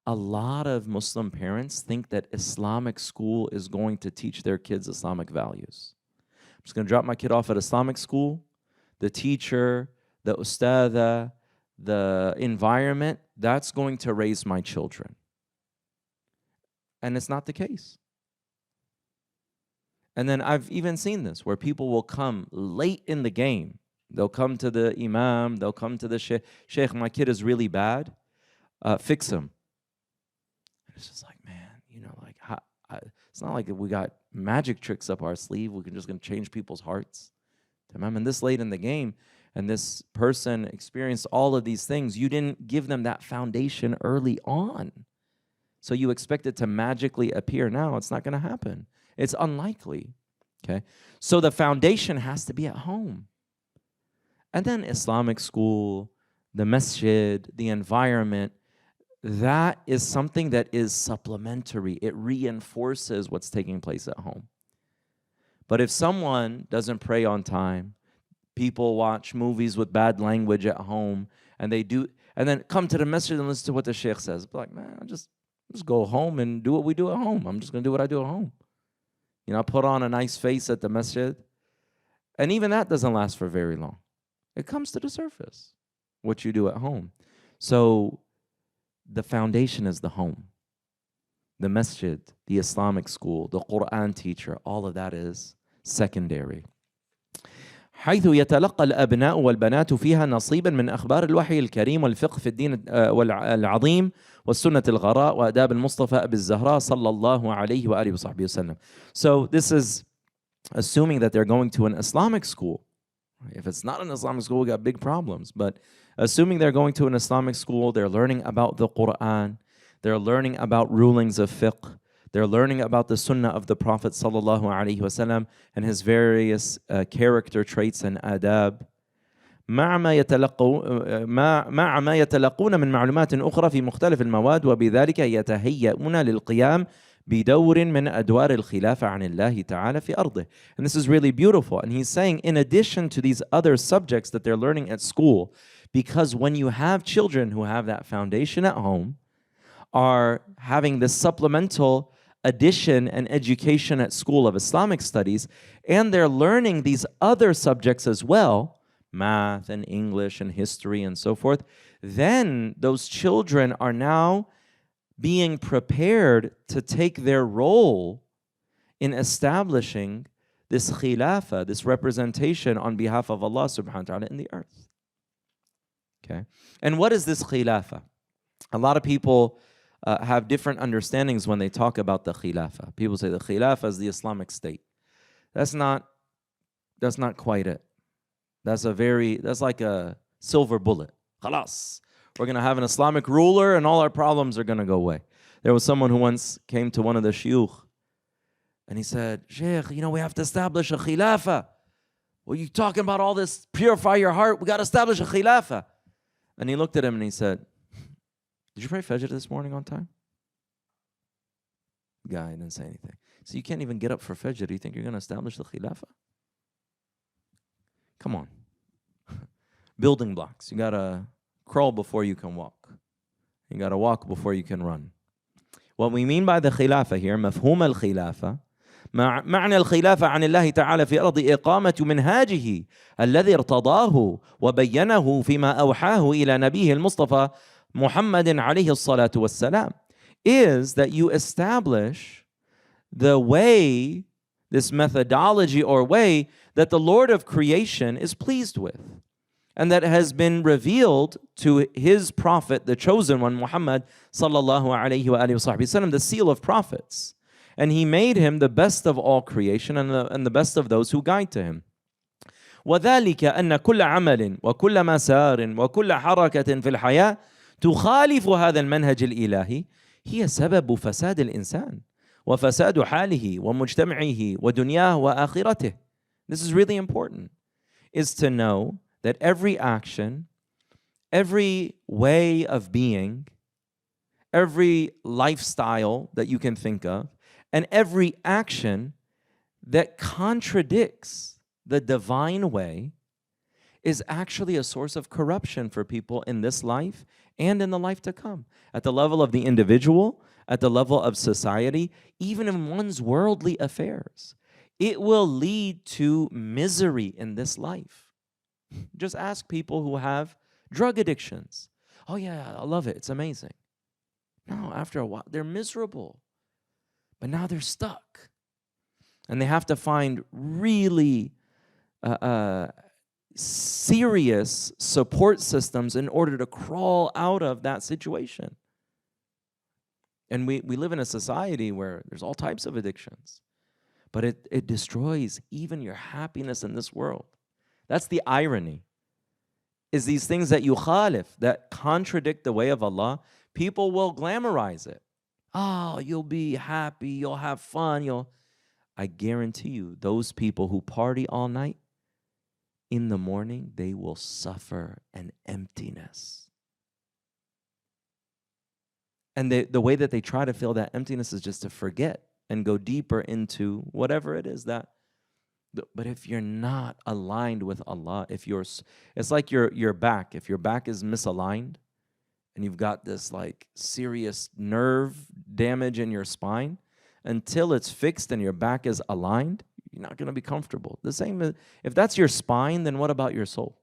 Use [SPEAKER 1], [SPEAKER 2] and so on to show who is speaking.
[SPEAKER 1] a lot of Muslim parents think that Islamic school is going to teach their kids Islamic values. I'm just going to drop my kid off at Islamic school. The teacher, the ustada, the environment, that's going to raise my children. And it's not the case. And then I've even seen this where people will come late in the game. They'll come to the imam, they'll come to the sheikh, my kid is really bad, fix him. And it's just like, man, you know, like, it's not like we got magic tricks up our sleeve. We're just going to change people's hearts. And this late in the game, and this person experienced all of these things, you didn't give them that foundation early on. So you expect it to magically appear now. It's not going to happen. It's unlikely, okay? So the foundation has to be at home. And then Islamic school, the masjid, the environment, that is something that is supplementary. It reinforces what's taking place at home. But if someone doesn't pray on time, people watch movies with bad language at home, and then come to the masjid and listen to what the sheikh says. Be like, man, I'll just go home and do what we do at home. I'm just going to do what I do at home. You know, put on a nice face at the masjid. And even that doesn't last for very long. It comes to the surface, what you do at home. So the foundation is the home. The masjid, the Islamic school, the Quran teacher, all of that is secondary. حيث يتلقى الأبناء والبنات فيها نصيبا من أخبار الوحي الكريم والفقه في الدين العظيم والسنة الغراء وآداب المصطفى أبي الزهراء صلى الله عليه وآله وصحبه وسلم. So this is assuming that they're going to an Islamic school. If it's not an Islamic school, we got big problems. But assuming they're going to an Islamic school, they're learning about the Quran, they're learning about rulings of fiqh, they're learning about the sunnah of the Prophet sallallahu alaihi wasallam and his various character traits and adab. مع ما يتلقون من معلومات أخرى في مختلف المواد وبذلك يتهيئون للقيام بدور من أدوار الخلافة عن الله تعالى في أرضه. And this is really beautiful. And he's saying, in addition to these other subjects that they're learning at school, because when you have children who have that foundation at home, are having this supplemental addition and education at school of Islamic studies, and they're learning these other subjects as well, math and English and history and so forth, then those children are now being prepared to take their role in establishing this khilafah, this representation on behalf of Allah subhanahu wa ta'ala in the earth. Okay? And what is this khilafah? A lot of people have different understandings when they talk about the khilafah. People say the khilafah is the Islamic state. That's not quite it. That's like a silver bullet. Khalas. We're going to have an Islamic ruler and all our problems are going to go away. There was someone who once came to one of the shuyukh and he said, Sheikh, you know, we have to establish a khilafah. Well, you talking about all this, purify your heart, we got to establish a khilafah. And he looked at him and he said, did you pray Fajr this morning on time? The guy didn't say anything. So you can't even get up for Fajr. Do you think you're going to establish the khilafah? Come on. Building blocks. You got to crawl before you can walk. You got to walk before you can run. What we mean by the khilafah here, مفهوم الخلافة, معنى الخلافة عن الله تعالى في أرض إقامة منهاجه الذي ارتضاه وبينه فيما أوحاه إلى نبيه المصطفى محمد عليه الصلاة والسلام, is that you establish the way, this methodology or way that the Lord of creation is pleased with, and that has been revealed to his prophet, the chosen one, Muhammad sallallahu alayhi wa alihi wa sallam, the seal of prophets. And he made him the best of all creation and the best of those who guide to him. وذلك أن كل عمل وكل مسار وكل حركة في الحياة تخالف هذا المنهج الإلهي هي سبب فساد الإنسان وفساد حاله ومجتمعه ودنياه وآخرته. This is really important, is to know that every action, every way of being, every lifestyle that you can think of, and every action that contradicts the divine way is actually a source of corruption for people in this life and in the life to come. At the level of the individual, at the level of society, even in one's worldly affairs. It will lead to misery in this life. Just ask people who have drug addictions. Oh yeah, I love it, it's amazing. No, after a while, they're miserable. But now they're stuck. And they have to find really serious support systems in order to crawl out of that situation. And we live in a society where there's all types of addictions. But it destroys even your happiness in this world. That's the irony. Is these things that you khalif, that contradict the way of Allah, people will glamorize it. Oh, you'll be happy, you'll have fun, I guarantee you, those people who party all night, in the morning, they will suffer an emptiness. And the way that they try to fill that emptiness is just to forget and go deeper into whatever it is that. But if you're not aligned with Allah, it's like your back. If your back is misaligned and you've got this like serious nerve damage in your spine, until it's fixed and your back is aligned, you're not going to be comfortable. The same, if that's your spine, then what about your soul?